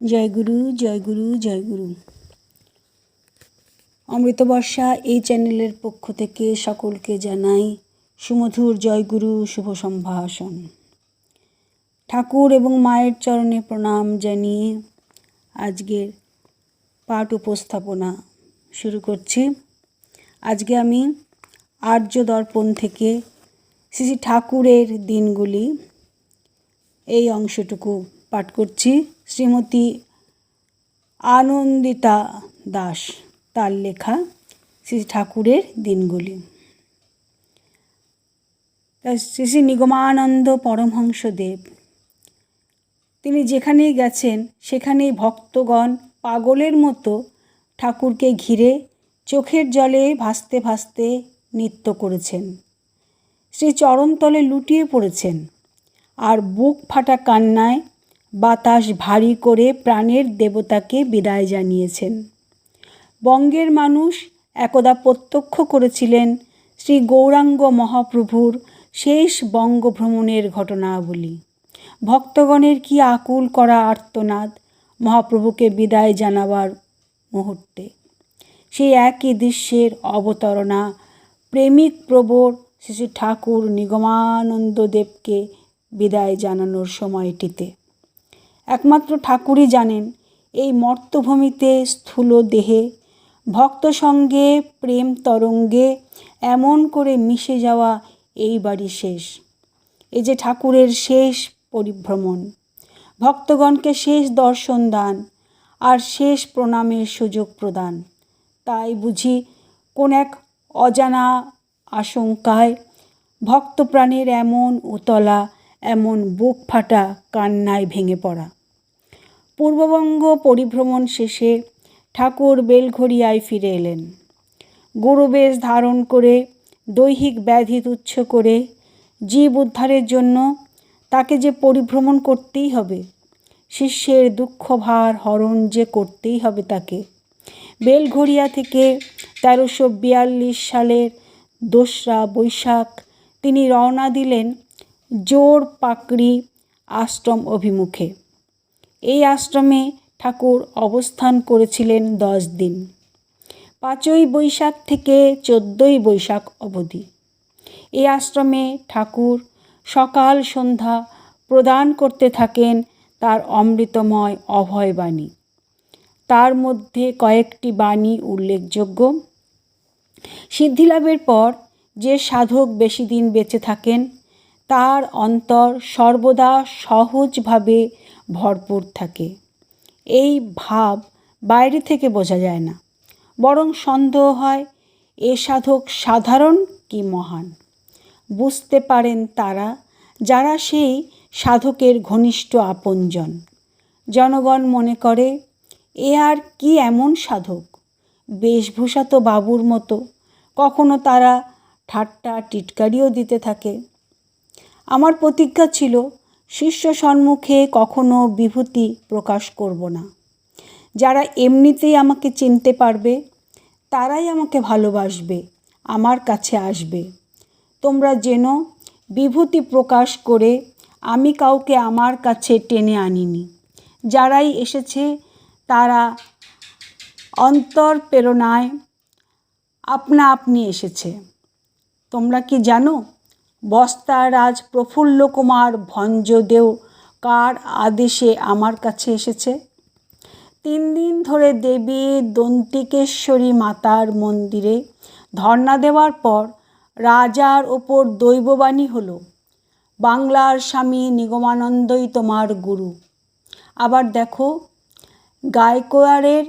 জয় গুরু, জয় গুরু, জয় গুরু। অমৃতবর্ষা এই চ্যানেলের পক্ষ থেকে সকলকে জানাই সুমধুর জয় গুরু শুভ সম্ভাষণ। ঠাকুর এবং মায়ের চরণে প্রণাম জানিয়ে আজকের পাঠ উপস্থাপনা শুরু করছি। আজকে আমি আর্য দর্পণ থেকে শ্রী শ্রী ঠাকুরের দিনগুলি এই অংশটুকু পাঠ করছি। শ্রীমতী আনন্দিতা দাস তার লেখা শ্রী ঠাকুরের দিনগুলি। শ্রী শ্রী নিগমানন্দ পরমহংসদেব তিনি যেখানেই গেছেন সেখানেই ভক্তগণ পাগলের মতো ঠাকুরকে ঘিরে চোখের জলে ভাসতে ভাসতে নৃত্য করেছেন। শ্রী চরণতলে লুটিয়ে পড়েছেন আর বুক ফাটা কান্নায় বাতাস ভারী করে প্রাণের দেবতাকে বিদায় জানিয়েছেন। বঙ্গের মানুষ একদা প্রত্যক্ষ করেছিলেন শ্রী গৌরাঙ্গ মহাপ্রভুর শেষ বঙ্গভ্রমণের ঘটনাবলী। ভক্তগণের কি আকুল করা আর্তনাদ মহাপ্রভুকে বিদায় জানাবার মুহূর্তে। সেই একই দৃশ্যের অবতারণা প্রেমিক প্রবর শ্রী শ্রী ঠাকুর নিগমানন্দদেবকে বিদায় জানানোর সময়টিতে। একমাত্র ঠাকুরই জানেন এই মর্তভূমিতে স্থূল দেহে ভক্ত সঙ্গে প্রেম তরঙ্গে এমন করে মিশে যাওয়া এইবারই শেষ। এই যে ঠাকুরের শেষ পরিভ্রমণ, ভক্তগণকে শেষ দর্শন দান আর শেষ প্রণামের সুযোগ প্রদান। তাই বুঝি কোন এক অজানা আশঙ্কায় ভক্তপ্রাণের এমন উতলা, এমন বুক ফাটা কান্নায় ভেঙে পড়া। পূর্ববঙ্গ পরিভ্রমণ শেষে ঠাকুর বেলঘরিয়ায় ফিরে এলেন। গুরুবেশ ধারণ করে দৈহিক ব্যাধি তুচ্ছ করে জীব উদ্ধারের জন্য তাকে যে পরিভ্রমণ করতেই হবে, শিষ্যের দুঃখভার হরণ যে করতেই হবে তাকে। বেলঘরিয়া থেকে 1342 সালের 2রা বৈশাখ তিনি রওনা দিলেন জোর পাকড়ি আশ্রম অভিমুখে। এই আশ্রমে ঠাকুর অবস্থান করেছিলেন 10 দিন, 5ই বৈশাখ থেকে 14ই বৈশাখ অবধি। এই আশ্রমে ঠাকুর সকাল সন্ধ্যা প্রদান করতে থাকেন তার অমৃতময় অভয় বাণী। তার মধ্যে কয়েকটি বাণী উল্লেখযোগ্য। সিদ্ধিলাভের পর যে সাধক বেশি দিন বেঁচে থাকেন তার অন্তর সর্বদা সহজভাবে ভরপুর থাকে। এই ভাব বাইরে থেকে বোঝা যায় না, বরং সন্দেহ হয় এ সাধক সাধারণ কি মহান। বুঝতে পারেন তারা যারা সেই সাধকের ঘনিষ্ঠ আপনজন। জনগণ মনে করে এ আর কি এমন সাধক, বেশভূষা তো বাবুর মতো। কখনো তারা ঠাট্টা টিটকারিও দিতে থাকে। আমার প্রতিজ্ঞা ছিল শিষ্য সম্মুখে কখনো বিভূতি প্রকাশ করব না। যারা এমনিতেই আমাকে চিনতে পারবে তারাই আমাকে ভালোবাসবে, আমার কাছে আসবে। তোমরা যেন বিভূতি প্রকাশ করে আমি কাউকে আমার কাছে টেনে আনিনি। যারাই এসেছে তারা অন্তর প্রেরণায় আপনা আপনি এসেছে। তোমরা কি জানো বস্তার রাজ প্রফুল্ল কুমার ভঞ্জদেও কার আদেশে আমার কাছে এসেছে? 3 দিন ধরে দেবী দন্তিকেশ্বরী মাতার মন্দিরে ধর্ণা দেওয়ার পর রাজার ওপর দৈববাণী হলো, বাংলার স্বামী নিগমানন্দই তোমার গুরু। আবার দেখো, গায়কোয়াড়ের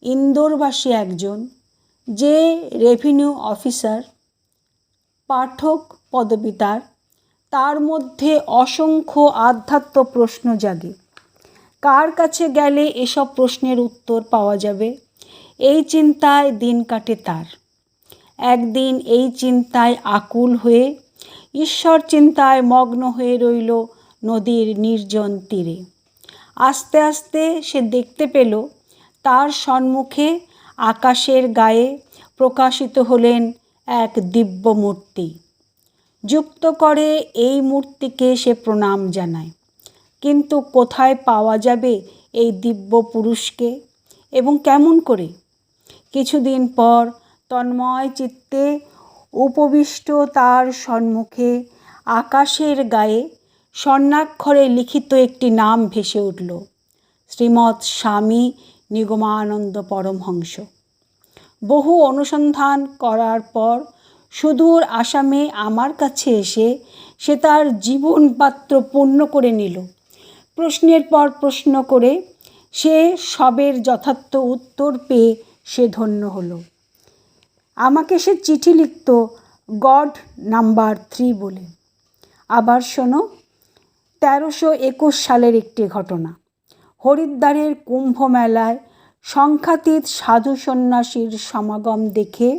ইন্দোরবাসী একজন, যে রেভিনিউ অফিসার, পাঠক পদবী তার মধ্যে অসংখ্য আধ্যাত্ম প্রশ্ন জাগে। কার কাছে গেলে এসব প্রশ্নের উত্তর পাওয়া যাবে, এই চিন্তায় দিন কাটে তার। একদিন এই চিন্তায় আকুল হয়ে ঈশ্বর চিন্তায় মগ্ন হয়ে রইল নদীর নির্জন তীরে। আস্তে আস্তে সে দেখতে পেল তার সম্মুখে আকাশের গায়ে প্রকাশিত হলেন এক দিব্য মূর্তি। যুক্ত করে এই মূর্তিকে সে প্রণাম জানায়, কিন্তু কোথায় পাওয়া যাবে এই দিব্য পুরুষকে এবং কেমন করে? কিছুদিন পর তন্ময় চিত্তে উপবিষ্ট তার সম্মুখে আকাশের গায়ে স্বর্ণাক্ষরে লিখিত একটি নাম ভেসে উঠল, শ্রীমৎ স্বামী নিগমানন্দ পরমহংস। বহু অনুসন্ধান করার পর সুদূর আসামে আমার কাছে এসে সে তার জীবন পাত্র পূর্ণ করে নিল। প্রশ্নের পর প্রশ্ন করে সে সবের যথার্থ উত্তর পেয়ে সে ধন্য হলো। আমাকে সে চিঠি লিখত গড নাম্বার 3 বলে। আবার শোনো, 1321 সালের একটি ঘটনা। হরিদ্বারের কুম্ভ মেলায় সংখ্যাতীত সাধু সন্ন্যাসীর সমাগম দেখে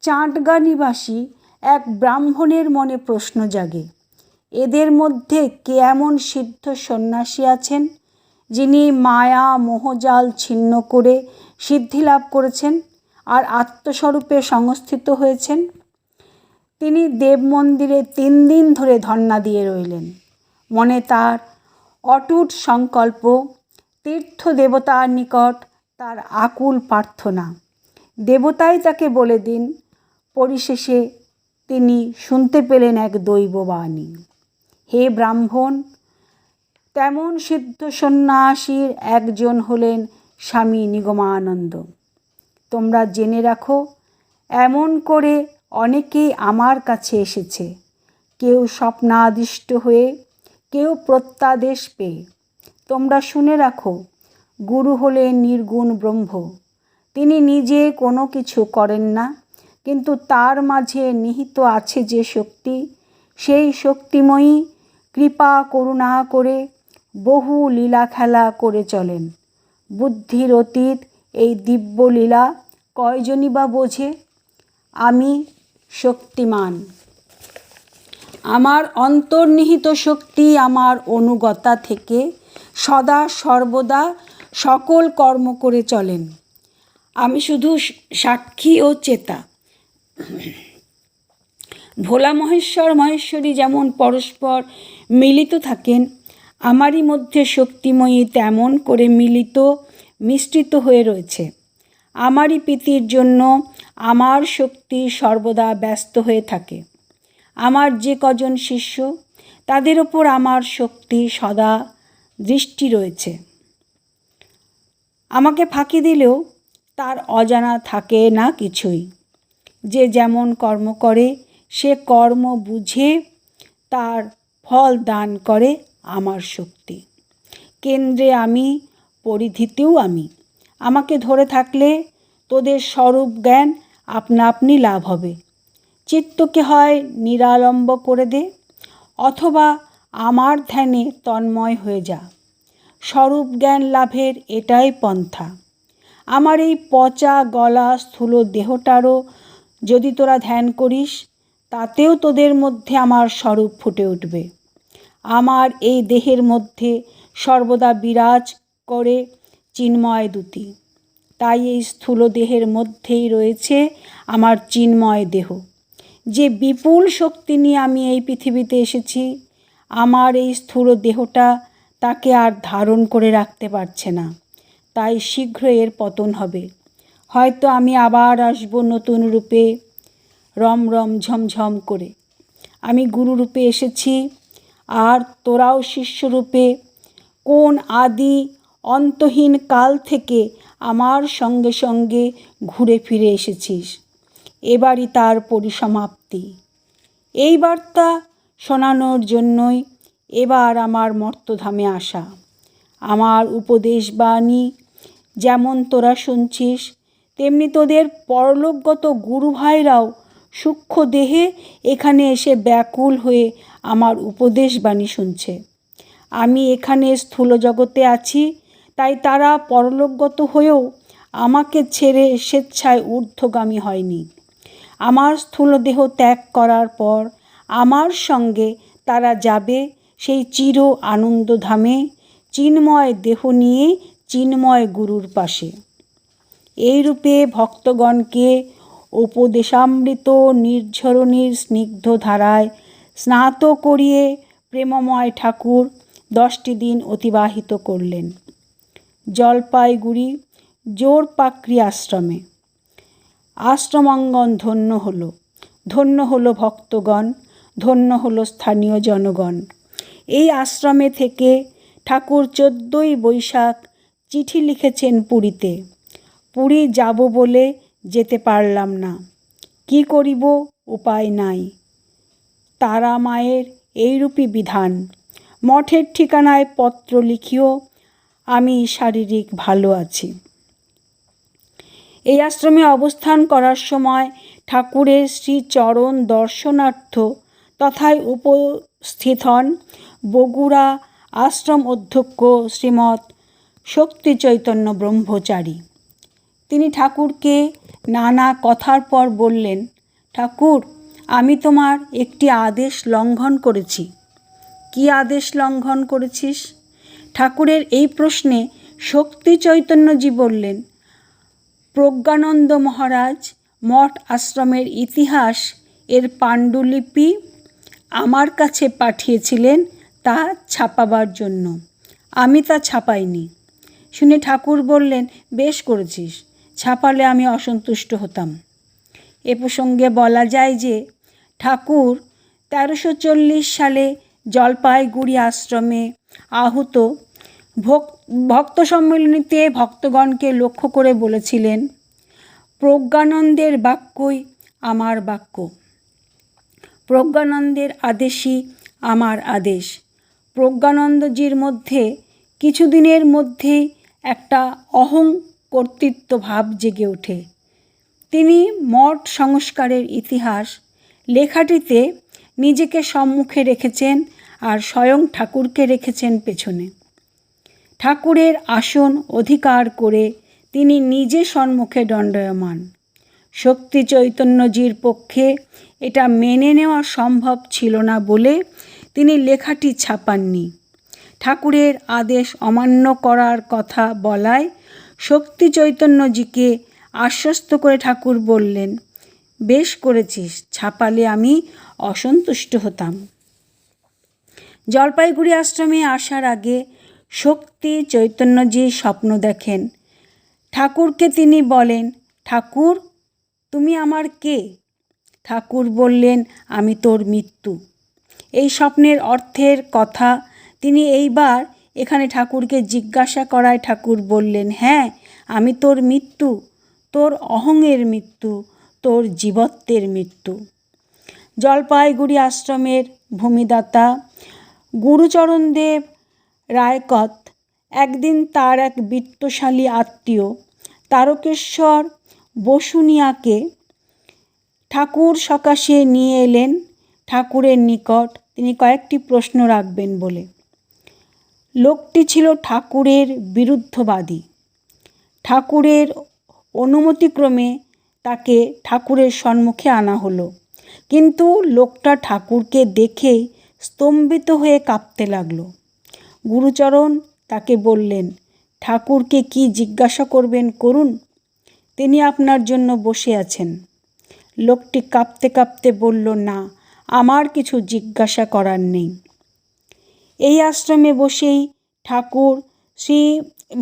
চাটগা নিবাসী এক ব্রাহ্মণের মনে প্রশ্ন জাগে, এদের মধ্যে কে এমন সিদ্ধ সন্ন্যাসী আছেন যিনি মায়া মোহজাল ছিন্ন করে সিদ্ধি লাভ করেছেন আর আত্মস্বরূপে সংস্থিত হয়েছেন? তিনি দেব মন্দিরে 3 দিন ধরে ধর্ণা দিয়ে রইলেন। মনে তার অটুট সংকল্প, তীর্থ দেবতার নিকট তার আকুল প্রার্থনা। দেবতাই তাকে বলে দিন। পরিশেষে তিনি শুনতে পেলেন এক দৈববাণী, হে ব্রাহ্মণ, তেমন সিদ্ধ সন্ন্যাসীর একজন হলেন স্বামী নিগমানন্দ। তোমরা জেনে রাখো, এমন করে অনেকেই আমার কাছে এসেছে, কেউ স্বপ্নাদিষ্ট হয়ে, কেউ প্রত্যাদেশ পেয়ে। তোমরা শুনে রাখো, গুরু হলেন নির্গুণ ব্রহ্ম। তিনি নিজে কোনো কিছু করেন না, কিন্তু তার মাঝে নিহিত আছে যে শক্তি, সেই শক্তিময়ী কৃপা করুণা করে বহু লীলা খেলা করে চলেন। বুদ্ধির অতীত এই দিব্য লীলা কয়জনই বা বোঝে? আমি শক্তিমান। আমার অন্তর্নিহিত শক্তি আমার অনুগতা থেকে সদা সর্বদা সকল কর্ম করে চলেন। আমি শুধু সাক্ষী ও চেতা। ভোলা মহেশ্বর মহেশ্বরী যেমন পরস্পর মিলিত থাকেন, আমারই মধ্যে শক্তিময়ী তেমন করে মিলিত মিশ্রিত হয়ে রয়েছে। আমারই প্রীতির জন্য আমার শক্তি সর্বদা ব্যস্ত হয়ে থাকে। আমার যে কজন শিষ্য, তাদের ওপর আমার শক্তি সদা দৃষ্টি রয়েছে। আমাকে ফাঁকি দিলেও তার অজানা থাকে না কিছুই। যে যেমন কর্ম করে সে কর্ম বুঝে তার ফল দান করে আমার শক্তি। কেন্দ্রে আমি, পরিধিতেও আমি। আমাকে ধরে থাকলে তোদের স্বরূপ জ্ঞান আপনা আপনি লাভ হবে। চিত্তকে হয় নিরালম্ব করে দে, অথবা আমার ধ্যানে তন্ময় হয়ে যা। স্বরূপ জ্ঞান লাভের এটাই পন্থা। আমার এই পচা গলা স্থূল দেহটারও যদি তোরা ধ্যান করিস, তাতেও তোদের মধ্যে আমার স্বরূপ ফুটে উঠবে। আমার এই দেহের মধ্যে সর্বদা বিরাজ করে চিন্ময় দ্যুতি। তাই এই স্থূল দেহের মধ্যেই রয়েছে আমার চিন্ময় দেহ। যে বিপুল শক্তি নিয়ে আমি এই পৃথিবীতে এসেছি, আমার এই স্থূল দেহটা তাকে আর ধারণ করে রাখতে পারছে না। তাই শীঘ্র এর পতন হবে। হয়তো আমি আবার আসব নতুন রূপে, রম রম ঝমঝম করে। আমি গুরু রূপে এসেছি, আর তোরাও শিষ্যরূপে কোন আদি অন্তহীন কাল থেকে আমার সঙ্গে সঙ্গে ঘুরে ফিরে এসেছিস। এবারই তার পরিসমাপ্তি। এই বার্তা শোনানোর জন্যই এবার আমার মর্তধামে আসা। আমার উপদেশ বাণী যেমন তোরা শুনছিস, তেমনি তোদের পরলোকগত গুরু ভাইরাও সূক্ষ্ম দেহে এখানে এসে ব্যাকুল হয়ে আমার উপদেশ বাণী শুনছে। আমি এখানে স্থূল জগতে আছি, তাই তারা পরলোকগত হয়েও আমাকে ছেড়ে স্বেচ্ছায় ঊর্ধ্বগামী হয়নি। আমার স্থূল দেহ ত্যাগ করার পর আমার সঙ্গে তারা যাবে সেই চির আনন্দধামে, চিন্ময় দেহ নিয়ে চিন্ময় গুরুর পাশে। এইরূপে ভক্তগণকে উপদেশামৃত নির্ঝরণীর স্নিগ্ধ ধারায় স্নাত করিয়ে প্রেমময় ঠাকুর 10টি দিন অতিবাহিত করলেন। জলপাইগুড়ি জোরপাকড়ি আশ্রমে। আশ্রমাঙ্গন ধন্য হলো, ধন্য হলো ভক্তগণ, ধন্য হলো স্থানীয় জনগণ। এই আশ্রমে থেকে ঠাকুর 14ই বৈশাখ চিঠি লিখেছেন পুরীতে। পুরী যাব বলে যেতে পারলাম না, কি করিব উপায় নাই। তারা মায়ের এইরূপই বিধান, মঠের ঠিকানায় পত্র লিখিও, আমি শারীরিক ভালো আছি। এই আশ্রমে অবস্থান করার সময় ঠাকুরের শ্রীচরণ দর্শনার্থ তথায় উপস্থিত হন বগুড়া আশ্রম অধ্যক্ষ শ্রীমৎ শক্তি চৈতন্য ব্রহ্মচারী। তিনি ঠাকুরকে নানা কথার পর বললেন, ঠাকুর, আমি তোমার একটি আদেশ লঙ্ঘন করেছি। কি আদেশ লঙ্ঘন করেছিস? ঠাকুরের এই প্রশ্নে শক্তি চৈতন্যজি বললেন, প্রজ্ঞানন্দ মহারাজ মঠ আশ্রমের ইতিহাস এর পাণ্ডুলিপি আমার কাছে পাঠিয়েছিলেন তা ছাপাবার জন্য। আমি তা ছাপাইনি। শুনে ঠাকুর বললেন, বেশ করেছিস, ছাপালে আমি অসন্তুষ্ট হতাম। এ প্রসঙ্গে বলা যায় যে ঠাকুর 1340 সালে জলপাইগুড়ি আশ্রমে আহুত ভক্ত সম্মেলনীতে ভক্তগণকে লক্ষ্য করে বলেছিলেন, প্রজ্ঞানন্দের বাক্যই আমার বাক্য, প্রজ্ঞানন্দের আদেশই আমার আদেশ। প্রজ্ঞানন্দজির মধ্যে কিছুদিনের মধ্যেই একটা অহং কর্তৃত্ব ভাব জেগে ওঠে। তিনি মঠ সংস্কারের ইতিহাস লেখাটিতে নিজেকে সম্মুখে রেখেছেন আর স্বয়ং ঠাকুরকে রেখেছেন পেছনে। ঠাকুরের আসন অধিকার করে তিনি নিজে সম্মুখে দণ্ডায়মান। শক্তি চৈতন্যজির পক্ষে এটা মেনে নেওয়া সম্ভব ছিল না বলে তিনি লেখাটি ছাপাননি। ঠাকুরের আদেশ অমান্য করার কথা বলায় শক্তি চৈতন্যজিকে আশ্বস্ত করে ঠাকুর বললেন, বেশ করেছিস, ছাপালে আমি অসন্তুষ্ট হতাম। জলপাইগুড়ি আশ্রমে আসার আগে শক্তি চৈতন্যজি স্বপ্ন দেখেন। ঠাকুরকে তিনি বলেন, ঠাকুর, তুমি আমার কে? ঠাকুর বললেন, আমি তোর মৃত্যু। এই স্বপ্নের অর্থের কথা তিনি এইবার এখানে ঠাকুরকে জিজ্ঞাসা করায় ঠাকুর বললেন, হ্যাঁ, আমি তোর মৃত্যু, তোর অহংয়ের মৃত্যু, তোর জীবত্বের মৃত্যু। জলপাইগুড়ি আশ্রমের ভূমিদাতা গুরুচরণদেব রায়কত একদিন তার এক বিত্তশালী আত্মীয় তারকেশ্বর বসুনিয়াকে ঠাকুর সকাশে নিয়ে এলেন ঠাকুরের নিকট, তিনি কয়েকটি প্রশ্ন রাখবেন বলে। লোকটি ছিল ঠাকুরের বিরুদ্ধবাদী। ঠাকুরের অনুমতিক্রমে তাকে ঠাকুরের সম্মুখে আনা হলো, কিন্তু লোকটা ঠাকুরকে দেখেই স্তম্ভিত হয়ে কাঁপতে লাগলো। গুরুচরণ তাকে বললেন, ঠাকুরকে কি জিজ্ঞাসা করবেন করুন, তিনি আপনার জন্য বসে আছেন। লোকটি কাঁপতে কাঁপতে বলল, না, আমার কিছু জিজ্ঞাসা করার নেই। এই আশ্রমে বসেই ঠাকুর শ্রী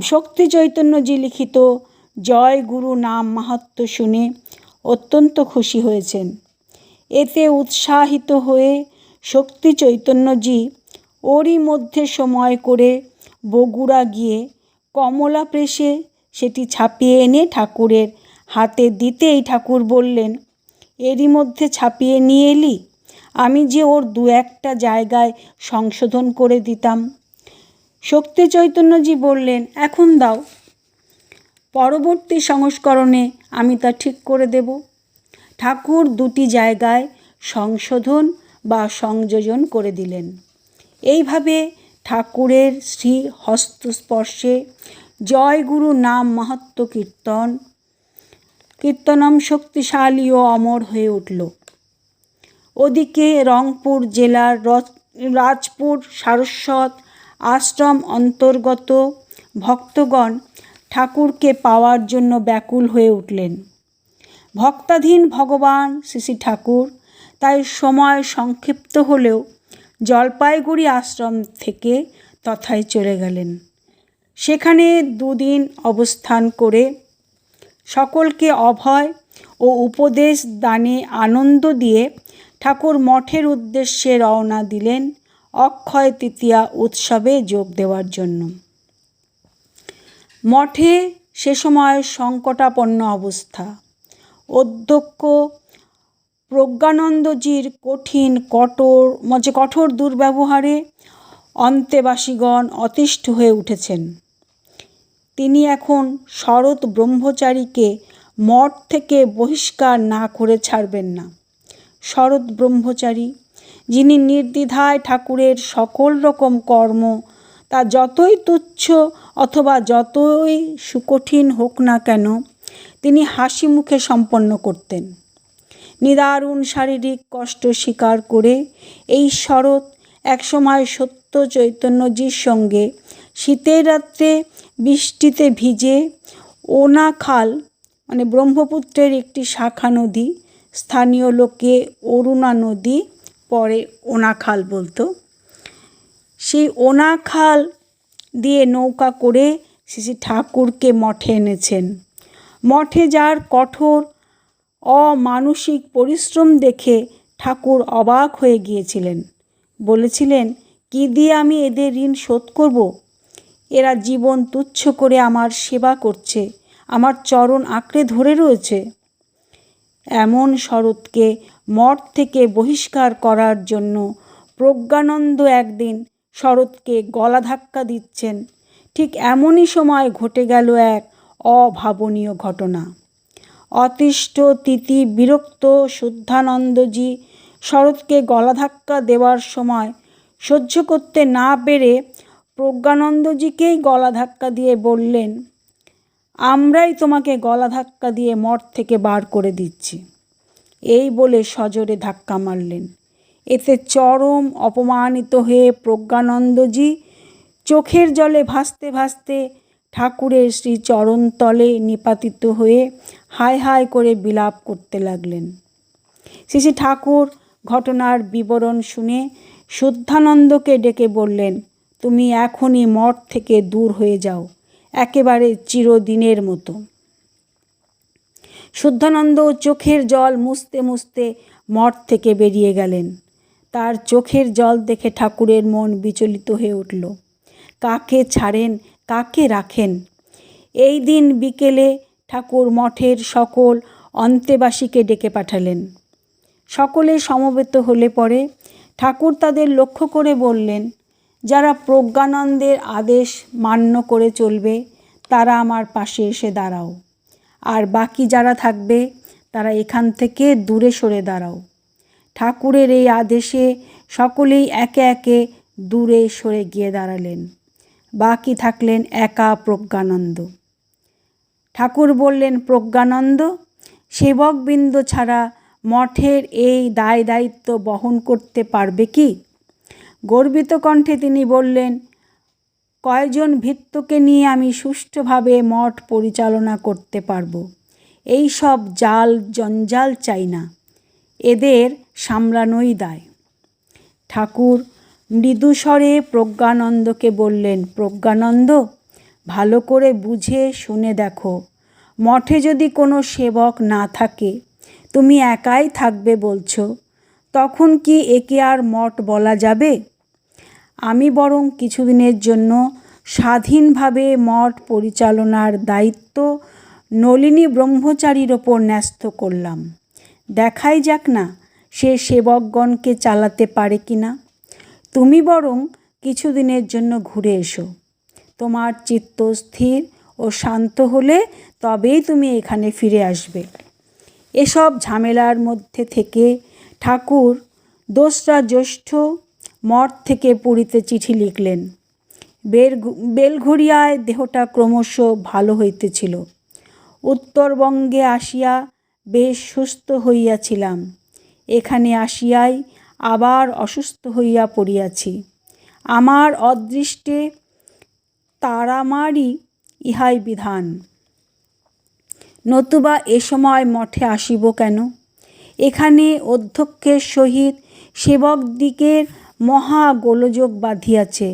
শক্তি চৈতন্যজি লিখিত জয় গুরু নাম মাহাত্ম্য শুনে অত্যন্ত খুশি হয়েছেন। এতে উৎসাহিত হয়ে শক্তি চৈতন্যজি ওরই মধ্যে সময় করে বগুড়া গিয়ে কমলা প্রেসে সেটি ছাপিয়ে এনে ঠাকুরের হাতে দিতেই ঠাকুর বললেন, এরই মধ্যে ছাপিয়ে নিয়ে এলি? আমি যে ওর 2-1টা জায়গায় সংশোধন করে দিতাম। শক্তি চৈতন্যজি বললেন, এখন দাও, পরবর্তী সংস্করণে আমি তা ঠিক করে দেব। ঠাকুর 2টি জায়গায় সংশোধন বা সংযোজন করে দিলেন। এইভাবে ঠাকুরের শ্রী হস্তস্পর্শে জয় গুরু নাম মাহাত্ম্য কীর্তনম শক্তিশালী ও অমর হয়ে উঠল। ওদিকে রংপুর জেলার রাজপুর সারস্বত আশ্রম অন্তর্গত ভক্তগণ ঠাকুরকে পাওয়ার জন্য ব্যাকুল হয়ে উঠলেন। ভক্তাধীন ভগবান শ্রী ঠাকুর তাই সময় সংক্ষিপ্ত হলেও জলপাইগুড়ি আশ্রম থেকে তথায় চলে গেলেন। সেখানে 2 দিন অবস্থান করে সকলকে অভয় ও উপদেশ দানে আনন্দ দিয়ে ঠাকুর মঠের উদ্দেশ্যে রওনা দিলেন অক্ষয় তৃতীয়া উৎসবে যোগ দেওয়ার জন্য। মঠে সে সময় সংকটাপন্ন অবস্থা। অধ্যক্ষ প্রজ্ঞানন্দজির কঠোর দুর্ব্যবহারে অন্তেবাসীগণ অতিষ্ঠ হয়ে উঠেছেন। তিনি এখন শরৎ ব্রহ্মচারীকে মঠ থেকে বহিষ্কার না করে ছাড়বেন না। শরৎ ব্রহ্মচারী, যিনি নির্দ্বিধায় ঠাকুরের সকল রকম কর্ম, তা যতই তুচ্ছ অথবা যতই সুকঠিন হোক না কেন, তিনি হাসি মুখে সম্পন্ন করতেন। নিদারুণ শারীরিক কষ্ট স্বীকার করে এই শরৎ একসময় সত্য চৈতন্যজির সঙ্গে শীতের রাত্রে বৃষ্টিতে ভিজে ওনাখাল ব্রহ্মপুত্রের একটি শাখা নদী, স্থানীয় লোকে অরুণা নদী, পরে ওনাখাল বলতো, সেই ওনাখাল দিয়ে নৌকা করে শ্রী ঠাকুরকে মঠে এনেছেন। মঠে যার কঠোর অমানুষিক পরিশ্রম দেখে ঠাকুর অবাক হয়ে গিয়েছিলেন। বলেছিলেন, কি দিয়ে আমি এদের ঋণ শোধ করব? এরা জীবন তুচ্ছ করে আমার সেবা করছে, আমার চরণ আঁকড়ে ধরে রয়েছে। এমন শরৎকে মঠ থেকে বহিষ্কার করার জন্য প্রজ্ঞানন্দ একদিন শরৎকে গলা ধাক্কা দিচ্ছেন। ঠিক এমনই সময় ঘটে গেল এক অভাবনীয় ঘটনা। অতিষ্ঠ তিতি বিরক্ত শুদ্ধানন্দজি শরৎকে গলা ধাক্কা দেওয়ার সময় সহ্য করতে না পেরে প্রজ্ঞানন্দজিকেই গলা ধাক্কা দিয়ে বললেন, আমরাই তোমাকে গলা ধাক্কা দিয়ে মঠ থেকে বার করে দিচ্ছি। এই বলে সজোরে ধাক্কা মারলেন। এতে চরম অপমানিত হয়ে প্রজ্ঞানন্দজি চোখের জলে ভাসতে ভাসতে ঠাকুরের শ্রী চরণতলে নিপাতিত হয়ে হায় হায় করে বিলাপ করতে লাগলেন। শ্রী ঠাকুর ঘটনার বিবরণ শুনে শুদ্ধানন্দকে ডেকে বললেন, তুমি এখনই মঠ থেকে দূর হয়ে যাও, একেবারে চিরদিনের মতো। শুদ্ধানন্দ চোখের জল মুছতে মুছতে মঠ থেকে বেরিয়ে গেলেন। তার চোখের জল দেখে ঠাকুরের মন বিচলিত হয়ে উঠল। কাকে ছাড়েন, কাকে রাখেন? এই দিন বিকেলে ঠাকুর মঠের সকল অন্তেবাসীকে ডেকে পাঠালেন। সকলে সমবেত হলে পরে ঠাকুর তাদের লক্ষ্য করে বললেন, যারা প্রজ্ঞানন্দের আদেশ মান্য করে চলবে তারা আমার পাশে এসে দাঁড়াও, আর বাকি যারা থাকবে তারা এখান থেকে দূরে সরে দাঁড়াও। ঠাকুরের এই আদেশে সকলেই একে একে দূরে সরে গিয়ে দাঁড়ালেন। বাকি থাকলেন একা প্রজ্ঞানন্দ। ঠাকুর বললেন, প্রজ্ঞানন্দ, সেবকবৃন্দ ছাড়া মঠের এই দায় দায়িত্ব বহন করতে পারবে কি? গর্বিত কণ্ঠে তিনি বললেন, কয়জন ভৃত্যকে নিয়ে আমি সুষ্ঠুভাবে মঠ পরিচালনা করতে পারবো। এই সব জাল জঞ্জাল চাই না, এদের সামলানোই দায়। ঠাকুর মৃদুস্বরে প্রজ্ঞানন্দকে বললেন, প্রজ্ঞানন্দ, ভালো করে বুঝে শুনে দেখো, মঠে যদি কোনো সেবক না থাকে, তুমি একাই থাকবে বলছো, তখন কি একে আর মঠ বলা যাবে? আমি বরং কিছুদিনের জন্য স্বাধীনভাবে মঠ পরিচালনার দায়িত্ব নলিনী ব্রহ্মচারীর ওপর ন্যস্ত করলাম। দেখাই যাক না সে সেবকগণকে চালাতে পারে কি না। তুমি বরং কিছুদিনের জন্য ঘুরে এসো। তোমার চিত্ত স্থির ও শান্ত হলে তবেই তুমি এখানে ফিরে আসবে। এসব ঝামেলার মধ্যে থেকে ঠাকুর 2রা জ্যৈষ্ঠ মঠ থেকে পুরীতে চিঠি লিখলেন। বেলঘরিয়ায় দেহটা ক্রমশ ভালো হইতেছিল। উত্তরবঙ্গে আসিয়া বেশ সুস্থ হইয়াছিলাম, এখানে আসিয়াই আবার অসুস্থ হইয়া পড়িয়াছি। আমার অদৃষ্টে তারামারই ইহাই বিধান, নতুবা এ সময় মঠে আসিব কেন? এখানে অধ্যক্ষের সহিত সেবকদিগের মহা গোলযোগ বাঁধিয়াছে।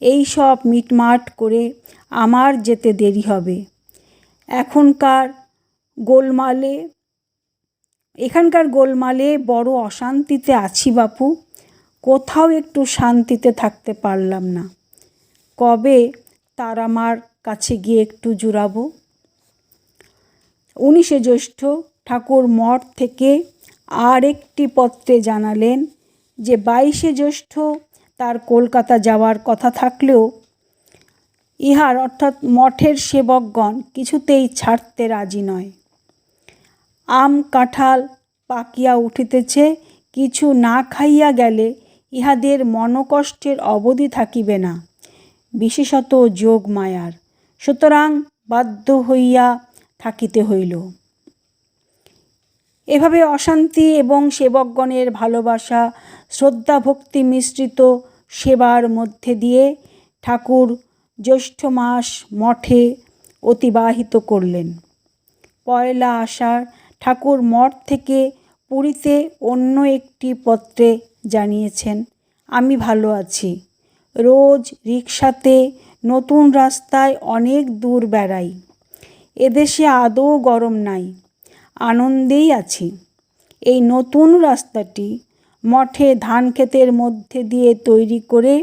এই সব মিটমাট করে আমার যেতে দেরি হবে। এখানকার গোলমালে বড় অশান্তিতে আছি বাপু। কোথাও একটু শান্তিতে থাকতে পারলাম না। কবে তারামার কাছে গিয়ে একটু জুড়াবো। 19শে জ্যৈষ্ঠ ঠাকুর মঠ থেকে আর একটি পত্রে জানালেন যে 22শে জ্যৈষ্ঠ তার কলকাতা যাওয়ার কথা থাকলেও ইহার অর্থাৎ মঠের সেবকগণ কিছুতেই ছাড়তে রাজি নয়। আম কাঁঠাল পাকিয়া উঠিতেছে, কিছু না খাইয়া গেলে ইহাদের মনকষ্টের অবধি থাকিবে না, বিশেষত যোগ মায়ার। সুতরাং বাধ্য হইয়া থাকিতে হইল। এভাবে অশান্তি এবং সেবকগণের ভালোবাসা শ্রদ্ধা ভক্তি মিশ্রিত সেবার মধ্যে দিয়ে ঠাকুর জ্যৈষ্ঠ মাস মঠে অতিবাহিত করলেন। 1 আষাঢ় ঠাকুর মঠ থেকে পুরীতে অন্য একটি পত্রে জানিয়েছেন, আমি ভালো আছি। রোজ রিকশাতে নতুন রাস্তায় অনেক দূর বেড়াই। এদেশে আদৌ গরম নাই, আনন্দেই আছি। এই নতুন রাস্তাটি মঠে ধান ক্ষেতের মধ্যে দিয়ে তৈরি করে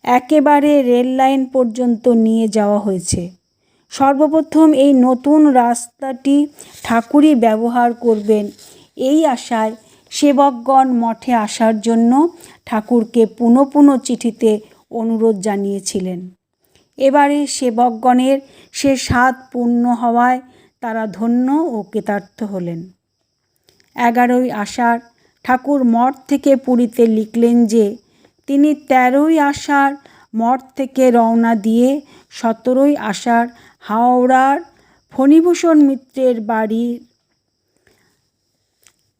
একেবারে রেল লাইন পর্যন্ত নিয়ে যাওয়া হয়েছে। সর্বপ্রথম এই নতুন রাস্তাটি ঠাকুরই ব্যবহার করবেন, এই আশায় সেবকগণ মঠে আসার জন্য ঠাকুরকে পুনঃ পুনঃ চিঠিতে অনুরোধ জানিয়েছিলেন। এবারে সেবকগণের সে স্বাদ পূর্ণ হওয়ায় তারা ধন্য ও কৃতার্থ হলেন। 11 আষাঢ় ঠাকুর মঠ থেকে পুরীতে লিখলেন যে তিনি 13 আষাঢ় মঠ থেকে রওনা দিয়ে 17 আষাঢ় হাওড়ার ফণীভূষণ মিত্রের বাড়ির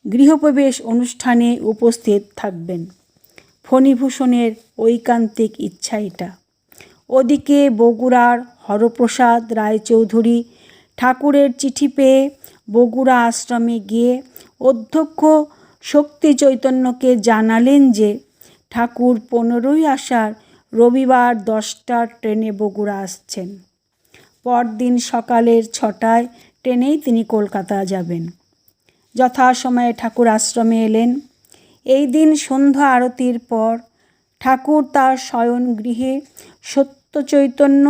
গৃহপ্রবেশ অনুষ্ঠানে উপস্থিত থাকবেন। ফণীভূষণের ঐকান্তিক ইচ্ছা এটা। ওদিকে বগুড়ার হরপ্রসাদ রায়চৌধুরী ঠাকুরের চিঠি পেয়ে বগুড়া আশ্রমে গিয়ে অধ্যক্ষ শক্তি চৈতন্যকে জানালেন যে ঠাকুর 15 আষাঢ় রবিবার 10টার ট্রেনে বগুড়া আসছেন। পরদিন সকালের 6টায় ট্রেনেই তিনি কলকাতা যাবেন। যথাসময়ে ঠাকুর আশ্রমে এলেন। এই দিন সন্ধ্যা আরতির পর ঠাকুর তার শয়ন গৃহে সত্য চৈতন্য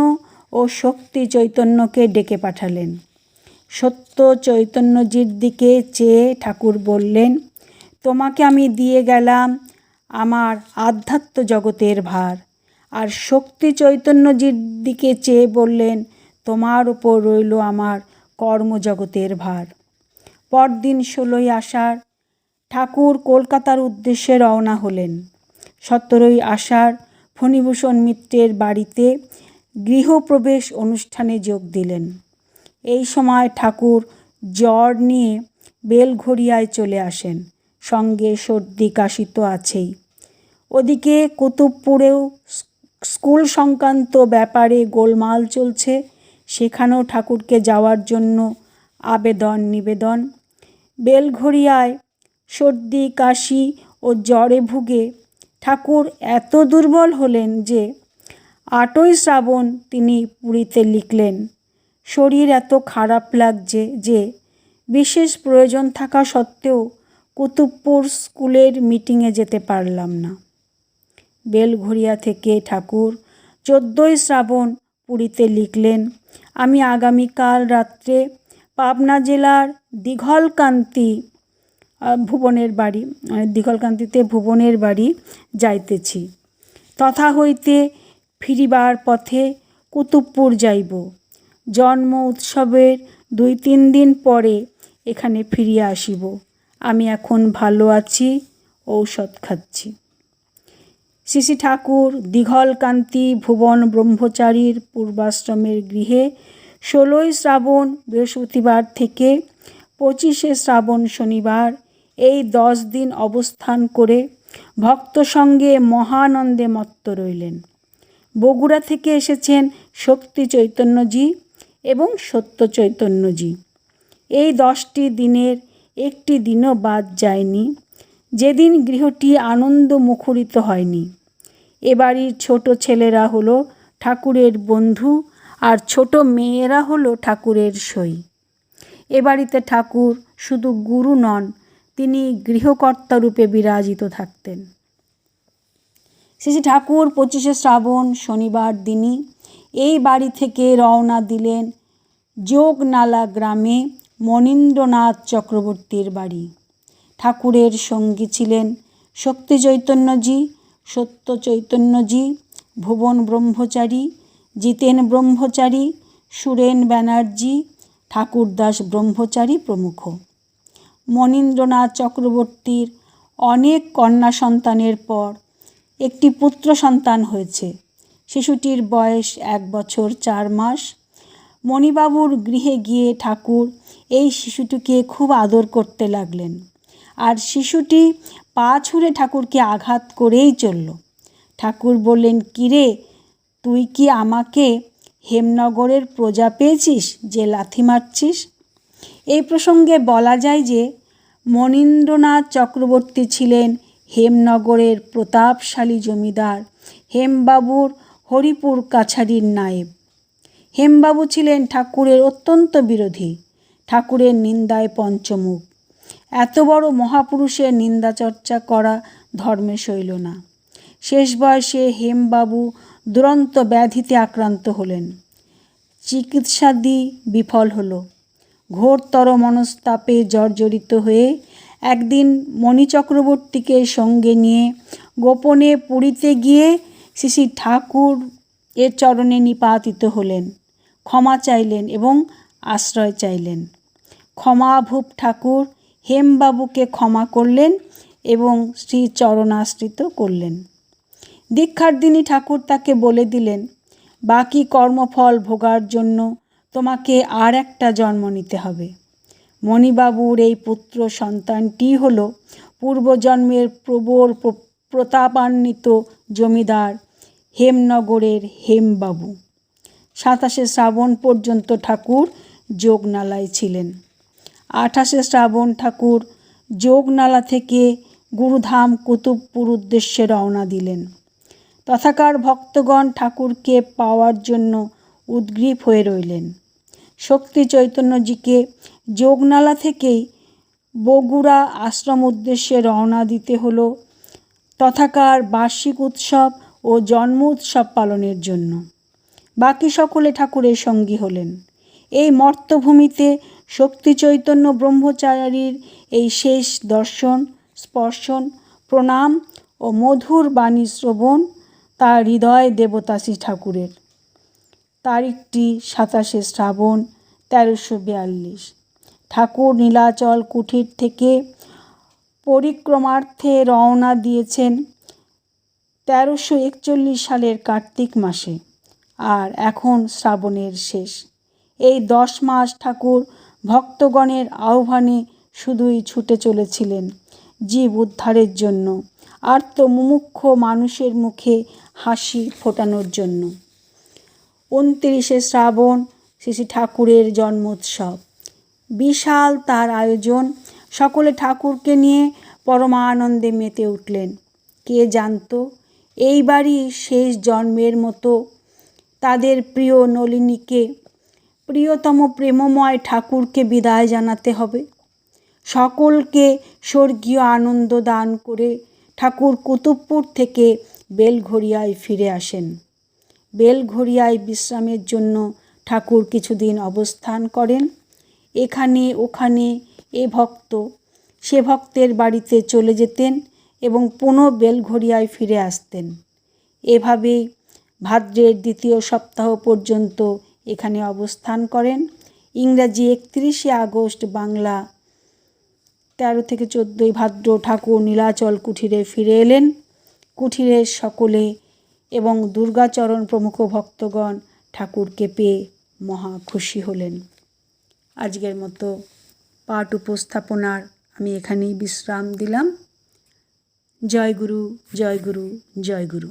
ও শক্তি চৈতন্যকে ডেকে পাঠালেন। সত্য চৈতন্যজির দিকে চেয়ে ঠাকুর বললেন, তোমাকে আমি দিয়ে গেলাম আমার আধ্যাত্ম জগতের ভার। আর শক্তি চৈতন্যজির দিকে চেয়ে বললেন, তোমার উপর রইল আমার কর্মজগতের ভার। পরদিন 16 আষাঢ় ঠাকুর কলকাতার উদ্দেশ্যে রওনা হলেন। 17 আষাঢ় ফণীভূষণ মিত্রের বাড়িতে গৃহপ্রবেশ অনুষ্ঠানে যোগ দিলেন। এই সময় ঠাকুর জ্বর নিয়ে বেলঘরিয়ায় চলে আসেন। সঙ্গে সর্দি কাশি তো আছেই। ওদিকে কুতুবপুরেও স্কুল সংক্রান্ত ব্যাপারে গোলমাল চলছে। সেখানেও ঠাকুরকে যাওয়ার জন্য আবেদন নিবেদন। বেলঘরিয়ায় সর্দি কাশি ও জ্বরে ভুগে ঠাকুর এত দুর্বল হলেন যে 8ই শ্রাবণ তিনি পুরীতে লিখলেন, শরীর এত খারাপ লাগছে যে বিশেষ প্রয়োজন থাকা সত্ত্বেও কুতুবপুর স্কুলের মিটিংয়ে যেতে পারলাম না। বেলঘরিয়া থেকে ঠাকুর 14ই শ্রাবণ পুরীতে লিখলেন, আমি আগামীকাল রাত্রে পাবনা জেলার দীঘলকান্তিতে ভুবনের বাড়ি যাইতেছি। তথা হইতে ফিরিবার পথে কুতুবপুর যাইব। জন্ম উৎসবের 2-3 দিন পরে এখানে ফিরিয়া আসিব। আমি এখন ভালো আছি, ঔষধ খাচ্ছি। শ্রী ঠাকুর দীঘলকান্তি ভুবন ব্রহ্মচারীর পূর্বাশ্রমের গৃহে 16ই শ্রাবণ বৃহস্পতিবার থেকে 25শে শ্রাবণ শনিবার এই 10 দিন অবস্থান করে ভক্ত সঙ্গে মহানন্দে মত্ত রইলেন। বগুড়া থেকে এসেছেন শক্তি চৈতন্যজি এবং সত্য চৈতন্যজি। এই 10টি দিনের একটি দিনও বাদ যায়নি যেদিন গৃহটি আনন্দ মুখরিত হয়নি। এ বাড়ির ছোট ছেলেরা হলো ঠাকুরের বন্ধু আর ছোট মেয়েরা হলো ঠাকুরের সই। এ বাড়িতে ঠাকুর শুধু গুরু নন, তিনি গৃহকর্তা রূপে বিরাজিত থাকতেন। শ্রী শ্রী ঠাকুর 25শে শ্রাবণ শনিবার দিনই এই বাড়ি থেকে রওনা দিলেন যোগনালা গ্রামে মনীন্দ্রনাথ চক্রবর্তীর বাড়ি। ঠাকুরের সঙ্গী ছিলেন শক্তি চৈতন্যজি, সত্য চৈতন্যজি, ভুবন ব্রহ্মচারী, জিতেন ব্রহ্মচারী, সুরেন ব্যানার্জি, ঠাকুরদাস ব্রহ্মচারী প্রমুখ। মনীন্দ্রনাথ চক্রবর্তীর অনেক কন্যা সন্তানের পর একটি পুত্র সন্তান হয়েছে। শিশুটির বয়স 1 বছর 4 মাস। মণিবাবুর গৃহে গিয়ে ঠাকুর এই শিশুটিকে খুব আদর করতে লাগলেন। আর শিশুটি পা ছুঁড়ে ঠাকুরকে আঘাত করেই চলল। ঠাকুর বললেন, কিরে, তুই কি আমাকে হেমনগরের প্রজা পেয়েছিস যে লাথি মারছিস? এই প্রসঙ্গে বলা যায় যে মনীন্দ্রনাথ চক্রবর্তী ছিলেন হেমনগরের প্রতাপশালী জমিদার হেমবাবুর হরিপুর কাছারির নায়েব। হেমবাবু ছিলেন ঠাকুরের অত্যন্ত বিরোধী, ঠাকুরের নিন্দায় পঞ্চমুখ। এত বড় মহাপুরুষের নিন্দা চর্চা করা ধর্মে সইল না। শেষ বয়সে হেমবাবু দুরন্ত ব্যাধিতে আক্রান্ত হলেন। চিকিৎসাদি বিফল হলো। ঘোরতর মনস্তাপে জর্জরিত হয়ে একদিন মণি চক্রবর্তীকে সঙ্গে নিয়ে গোপনে পুরীতে গিয়ে শ্রী শ্রী ঠাকুর এর চরণে নিপাতিত হলেন, ক্ষমা চাইলেন এবং আশ্রয় চাইলেন। ক্ষমাভূপ ঠাকুর হেমবাবুকে ক্ষমা করলেন এবং শ্রী চরণাশ্রিত করলেন। দীক্ষার দিনই ঠাকুর তাকে বলে দিলেন, বাকি কর্মফল ভোগার জন্য তোমাকে আর একটা জন্ম নিতে হবে। মণিবাবুর এই পুত্র সন্তানটি হল পূর্বজন্মের প্রবল প্রতাপান্বিত জমিদার হেমনগরের হেমবাবু। 27শে শ্রাবণ পর্যন্ত ঠাকুর যোগনালায় ছিলেন। 28শে শ্রাবণ ঠাকুর যোগনালা থেকে গুরুধাম কুতুবপুর উদ্দেশ্যে রওনা দিলেন। তথাকার ভক্তগণ ঠাকুরকে পাওয়ার জন্য উদ্গ্রীব হয়ে রইলেন। শক্তি চৈতন্যজিকে যোগনালা থেকেই বগুড়া আশ্রম উদ্দেশ্যে রওনা দিতে হলো তথাকার বার্ষিক উৎসব ও জন্ম উৎসব পালনের জন্য। বাকি সকলে ঠাকুরের সঙ্গী হলেন। এই মর্তভূমিতে শক্তি চৈতন্য ব্রহ্মচারীর এই শেষ দর্শন, স্পর্শন, প্রণাম ও মধুর বাণী শ্রবণ তার হৃদয় দেবতা শ্রী ঠাকুরের। তারিখটি 27শে শ্রাবণ 1342। ঠাকুর নীলাচল কুঠির থেকে পরিক্রমার্থে রওনা দিয়েছেন 1341 সালের কার্তিক মাসে, আর এখন শ্রাবণের শেষ। এই 10 মাস ঠাকুর ভক্তগণের আহ্বানে শুধুই ছুটে চলেছিলেন জীব উদ্ধারের জন্য, আর্ত মুমুক্ষ মানুষের মুখে হাসি ফোটানোর জন্য। 29শে শ্রাবণ শ্রী শ্রী ঠাকুরের জন্মোৎসব। বিশাল তার আয়োজন। সকলে ঠাকুরকে নিয়ে পরমানন্দে মেতে উঠলেন। কে জানত এইবারই শেষ জন্মের মতো তাদের প্রিয় নলিনীকে, প্রিয়তম প্রেমময় ঠাকুরকে বিদায় জানাতে হবে। সকলকে স্বর্গীয় আনন্দ দান করে ঠাকুর কুতুবপুর থেকে বেলঘরিয়ায় ফিরে আসেন। বেলঘরিয়ায় বিশ্রামের জন্য ঠাকুর কিছুদিন অবস্থান করেন। এখানে ওখানে এ ভক্ত সে ভক্তের বাড়িতে চলে যেতেন এবং পুনঃ বেলঘরিয়ায় ফিরে আসতেন। এভাবেই ভাদ্রের 2য় সপ্তাহ পর্যন্ত এখানে অবস্থান করেন। ইংরাজি 31শে আগস্ট, বাংলা 13 থেকে 14 ভাদ্র ঠাকুর নীলাচল কুঠিরে ফিরে এলেন। কুঠিরের সকলে এবং দুর্গাচরণ প্রমুখ ভক্তগণ ঠাকুরকে পেয়ে মহা খুশি হলেন। আজকের মতো পাঠ উপস্থাপনার আমি এখানেই বিশ্রাম দিলাম। জয় গুরু, জয় গুরু, জয় গুরু।